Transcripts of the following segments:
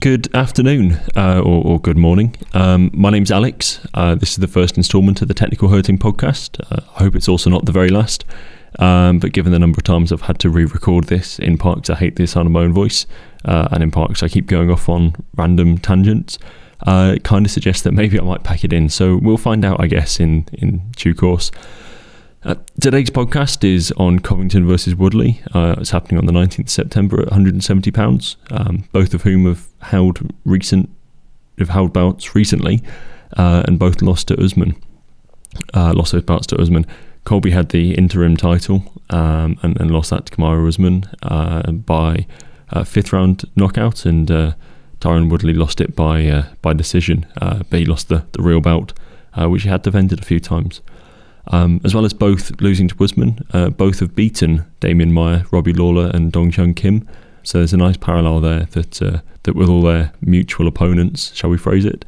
Good afternoon, or good morning. My name's Alex. This is the first instalment of the Technical Hurting podcast. I hope it's also not the very last. But given the number of times I've had to re-record this, in part because I hate the sound of my own voice, and in part because I keep going off on random tangents, it kind of suggests that maybe I might pack it in. So we'll find out, I guess, in due course. Today's podcast is on Covington versus Woodley. It's happening on the 19th of September at £170, both of whom have held bouts recently, and both lost those bouts to Usman. Colby had the interim title and lost that to Kamaru Usman by fifth round knockout, and Tyron Woodley lost it by decision, but he lost the real bout, which he had defended a few times. As well as both losing to Usman, both have beaten Damian Maia, Robbie Lawler and Dong Hyun Kim. So there's a nice parallel there that with all their mutual opponents, shall we phrase it,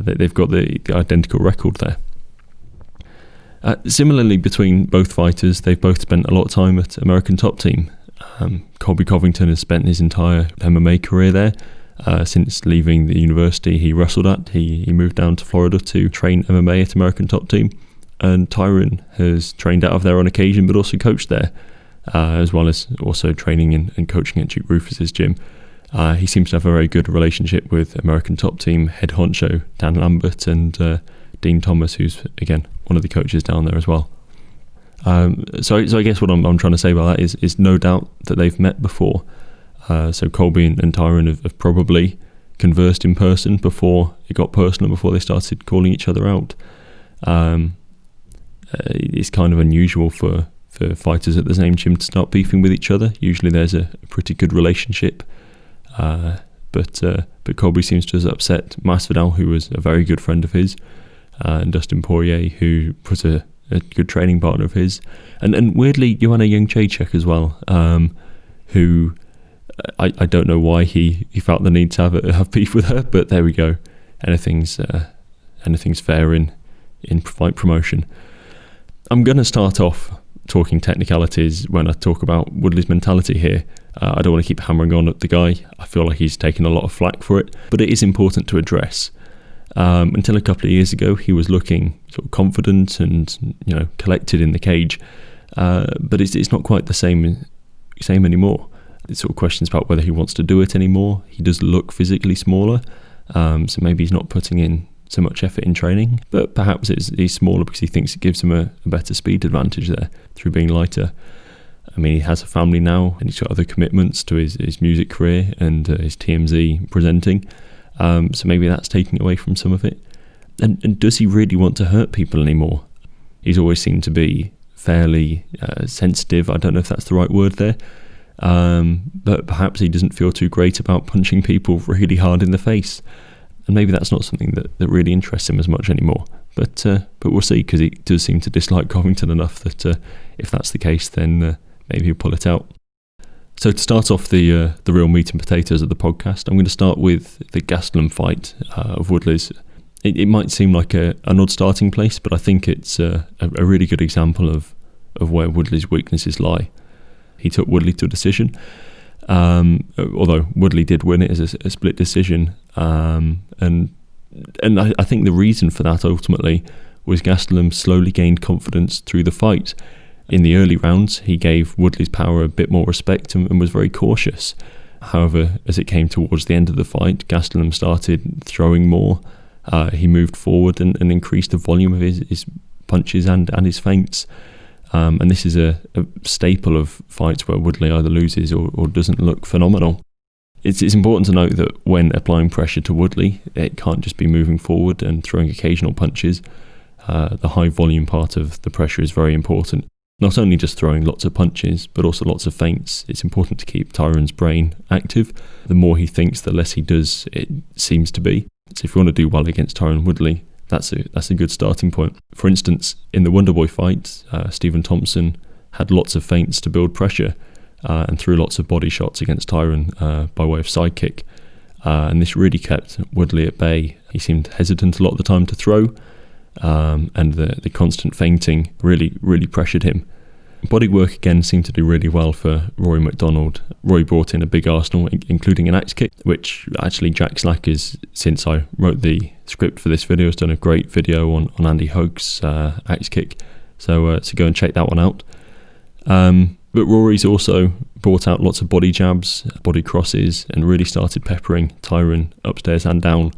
they've got the identical record there. Similarly, between both fighters, they've both spent a lot of time at American Top Team. Colby Covington has spent his entire MMA career there. Since leaving the university he wrestled at, he moved down to Florida to train MMA at American Top Team. And Tyron has trained out of there on occasion, but also coached there, as well as also training and coaching at Duke Rufus's gym. He seems to have a very good relationship with American Top Team head honcho Dan Lambert and Dean Thomas, who's, again, one of the coaches down there as well. So I guess what I'm trying to say about that is no doubt that they've met before. So Colby and Tyron have probably conversed in person before it got personal, before they started calling each other out. It's kind of unusual for fighters at the same gym to start beefing with each other. Usually there's a pretty good relationship, but Colby seems to have upset Masvidal, who was a very good friend of his, and Dustin Poirier, who was a good training partner of his, and weirdly Joanna Jędrzejczyk as well, who I don't know why he felt the need to have beef with her, but there we go. Anything's fair in fight promotion. I'm going to start off talking technicalities when I talk about Woodley's mentality here. I don't want to keep hammering on at the guy. I feel like he's taken a lot of flack for it, but it is important to address. Until a couple of years ago, he was looking sort of confident and collected in the cage, but it's not quite the same anymore. It's sort of questions about whether he wants to do it anymore. He does look physically smaller, so maybe he's not putting in so much effort in training, but perhaps he's smaller because he thinks it gives him a better speed advantage there through being lighter. I mean, he has a family now, and he's got other commitments to his music career and his TMZ presenting, so maybe that's taking away from some of it. And does he really want to hurt people anymore? He's always seemed to be fairly sensitive. I don't know if that's the right word there, but perhaps he doesn't feel too great about punching people really hard in the face. And maybe that's not something that really interests him as much anymore. But we'll see, because he does seem to dislike Covington enough that if that's the case, then maybe he'll pull it out. So to start off the real meat and potatoes of the podcast, I'm going to start with the Gastelum fight of Woodley's. It might seem like an odd starting place, but I think it's a really good example of where Woodley's weaknesses lie. He took Woodley to a decision. Although Woodley did win it as a split decision, and I think the reason for that ultimately was Gastelum slowly gained confidence through the fight. In the early rounds, he gave Woodley's power a bit more respect and was very cautious. However, as it came towards the end of the fight, Gastelum started throwing more. He moved forward and increased the volume of his punches and his feints. And this is a staple of fights where Woodley either loses or doesn't look phenomenal. It's important to note that when applying pressure to Woodley, it can't just be moving forward and throwing occasional punches. The high volume part of the pressure is very important. Not only just throwing lots of punches, but also lots of feints. It's important to keep Tyron's brain active. The more he thinks, the less he does, it seems to be. So if you want to do well against Tyron Woodley, that's a good starting point. For instance, in the Wonderboy fight, Stephen Thompson had lots of feints to build pressure and threw lots of body shots against Tyron by way of sidekick. And this really kept Woodley at bay. He seemed hesitant a lot of the time to throw, and the constant feinting really pressured him. Bodywork again seemed to do really well for Rory McDonald. Rory brought in a big arsenal, including an axe kick, which actually Jack Slackers, since I wrote the script for this video, has done a great video on Andy Hogue's axe kick. So go and check that one out. But Rory's also brought out lots of body jabs, body crosses, and really started peppering Tyron upstairs and down,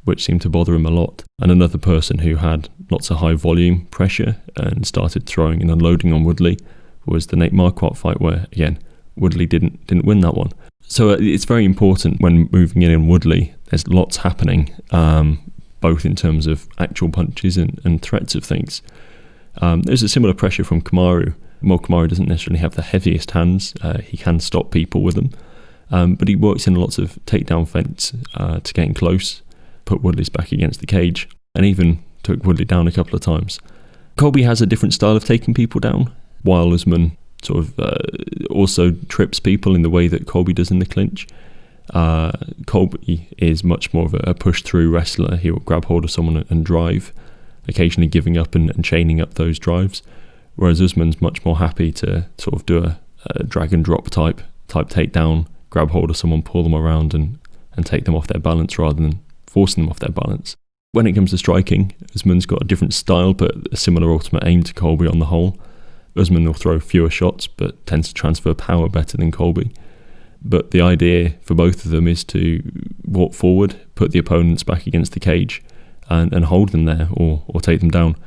which seemed to bother him a lot. And another person who had lots of high volume pressure and started throwing and unloading on Woodley was the Nate Marquardt fight, where again Woodley didn't win that one. So it's very important when moving in Woodley. There's lots happening, both in terms of actual punches and threats of things. There's a similar pressure from Kamaru. Well, Kamaru doesn't necessarily have the heaviest hands. He can stop people with them, but he works in lots of takedown feints to getting close, put Woodley's back against the cage, and even took Woodley down a couple of times. Colby has a different style of taking people down, while Usman sort of also trips people in the way that Colby does in the clinch. Colby is much more of a push-through wrestler. He'll grab hold of someone and drive, occasionally giving up and chaining up those drives, whereas Usman's much more happy to sort of do a drag and drop type takedown, grab hold of someone, pull them around and take them off their balance rather than forcing them off their balance. When it comes to striking, Usman's got a different style but a similar ultimate aim to Colby on the whole. Usman will throw fewer shots but tends to transfer power better than Colby. But the idea for both of them is to walk forward, put the opponents back against the cage and hold them there or take them down.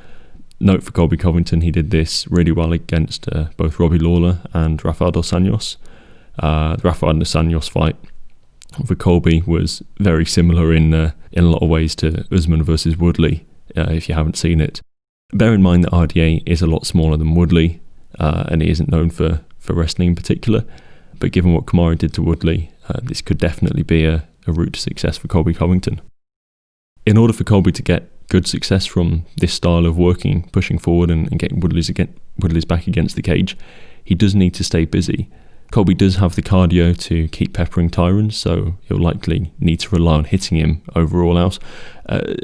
Note for Colby Covington, he did this really well against both Robbie Lawler and Rafael dos Anjos. The Rafael dos Anjos fight for Colby was very similar in a lot of ways to Usman versus Woodley, if you haven't seen it. Bear in mind that RDA is a lot smaller than Woodley, and he isn't known for wrestling in particular, but given what Kamaru did to Woodley, this could definitely be a route to success for Colby Covington. In order for Colby to get good success from this style of working, pushing forward and getting Woodley's back against the cage, he does need to stay busy. Colby does have the cardio to keep peppering Tyron, so he'll likely need to rely on hitting him over all else,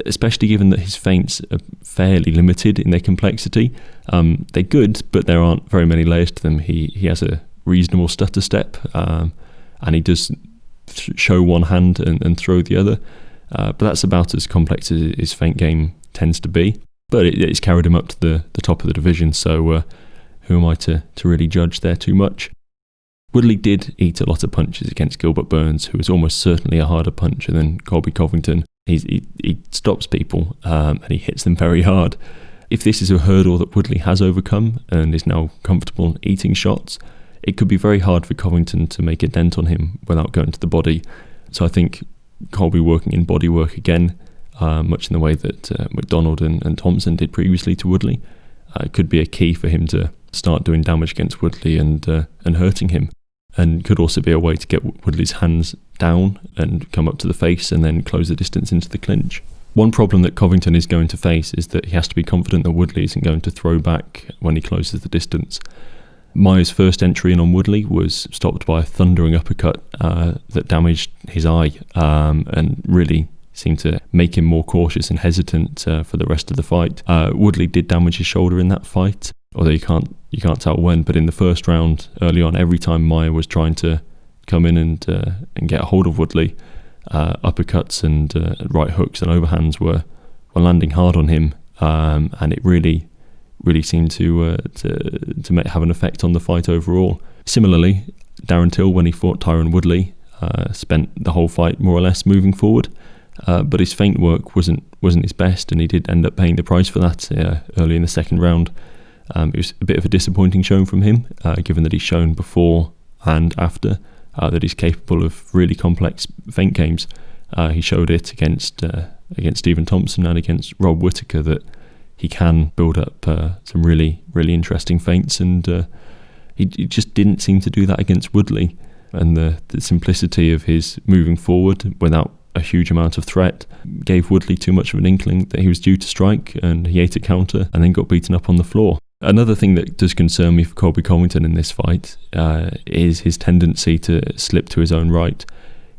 especially given that his feints are fairly limited in their complexity. They're good, but there aren't very many layers to them. He has a reasonable stutter step, and he does show one hand and throw the other, but that's about as complex as his feint game tends to be. But it's carried him up to the top of the division, so who am I to really judge there too much? Woodley did eat a lot of punches against Gilbert Burns, who is almost certainly a harder puncher than Colby Covington. He stops people and he hits them very hard. If this is a hurdle that Woodley has overcome and is now comfortable eating shots, it could be very hard for Covington to make a dent on him without going to the body. So I think Colby working in body work again, much in the way that McDonald and Thompson did previously to Woodley, could be a key for him to start doing damage against Woodley and hurting him. And could also be a way to get Woodley's hands down and come up to the face and then close the distance into the clinch. One problem that Covington is going to face is that he has to be confident that Woodley isn't going to throw back when he closes the distance. Maya's first entry in on Woodley was stopped by a thundering uppercut that damaged his eye and really seemed to make him more cautious and hesitant for the rest of the fight. Woodley did damage his shoulder in that fight, although you can't tell when, but in the first round early on, every time Maya was trying to come in and get a hold of Woodley, uppercuts and right hooks and overhands were landing hard on him, and it really seemed to have an effect on the fight overall. Similarly, Darren Till, when he fought Tyron Woodley, spent the whole fight more or less moving forward, but his feint work wasn't his best, and he did end up paying the price for that early in the second round. It was a bit of a disappointing showing from him, given that he's shown before and after that he's capable of really complex feint games. He showed it against Stephen Thompson and against Rob Whittaker that he can build up some really, really interesting feints, and he just didn't seem to do that against Woodley. And the simplicity of his moving forward without a huge amount of threat gave Woodley too much of an inkling that he was due to strike, and he ate a counter and then got beaten up on the floor. Another thing that does concern me for Colby Covington in this fight is his tendency to slip to his own right.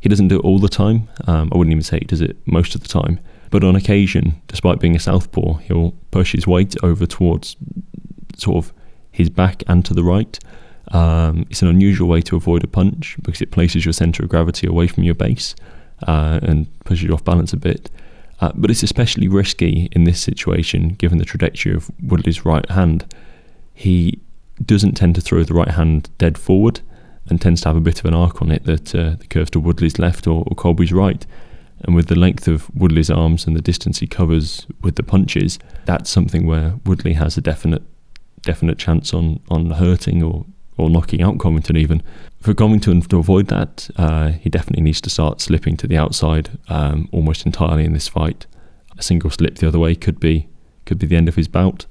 He doesn't do it all the time. I wouldn't even say he does it most of the time. But on occasion, despite being a southpaw, he'll push his weight over towards sort of his back and to the right. It's an unusual way to avoid a punch because it places your centre of gravity away from your base and pushes you off balance a bit. But it's especially risky in this situation given the trajectory of Woodley's right hand. He doesn't tend to throw the right hand dead forward and tends to have a bit of an arc on it that curves to Woodley's left or Colby's right. And with the length of Woodley's arms and the distance he covers with the punches, that's something where Woodley has a definite chance on hurting or knocking out Covington even. For Covington to avoid that, he definitely needs to start slipping to the outside almost entirely in this fight. A single slip the other way could be the end of his bout.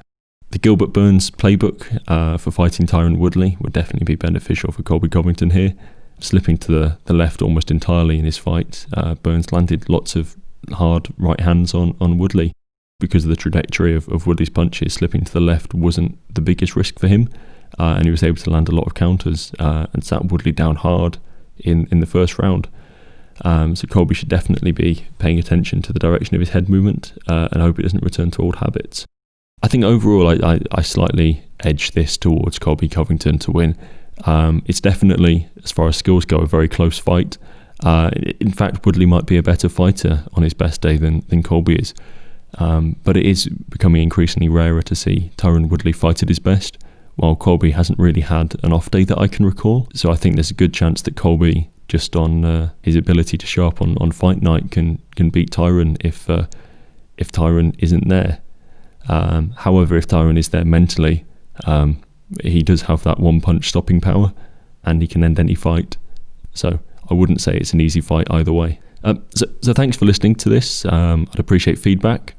The Gilbert Burns playbook for fighting Tyron Woodley would definitely be beneficial for Colby Covington here. Slipping to the left almost entirely in his fight, Burns landed lots of hard right hands on Woodley. Because of the trajectory of Woodley's punches, slipping to the left wasn't the biggest risk for him, and he was able to land a lot of counters and sat Woodley down hard in the first round. So Colby should definitely be paying attention to the direction of his head movement and hope it doesn't return to old habits. I think overall I slightly edge this towards Colby Covington to win. It's definitely, as far as skills go, a very close fight. In fact, Woodley might be a better fighter on his best day than Colby is. But it is becoming increasingly rarer to see Tyron Woodley fight at his best, while Colby hasn't really had an off day that I can recall. So I think there's a good chance that Colby, just on his ability to show up on fight night, can beat Tyron if Tyron isn't there. However, if Tyron is there mentally, he does have that one punch stopping power and he can end any fight. So I wouldn't say it's an easy fight either way. So thanks for listening to this. I'd appreciate feedback,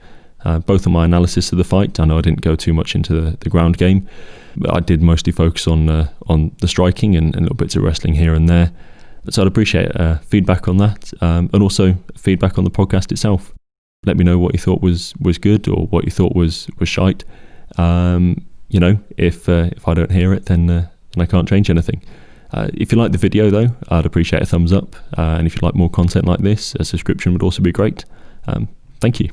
both on my analysis of the fight. I know I didn't go too much into the ground game, but I did mostly focus on the striking and little bits of wrestling here and there. So I'd appreciate feedback on that, and also feedback on the podcast itself. Let me know what you thought was good or what you thought was shite. If I don't hear it, then I can't change anything. If you like the video though, I'd appreciate a thumbs up, and if you'd like more content like this, a subscription would also be great. Thank you.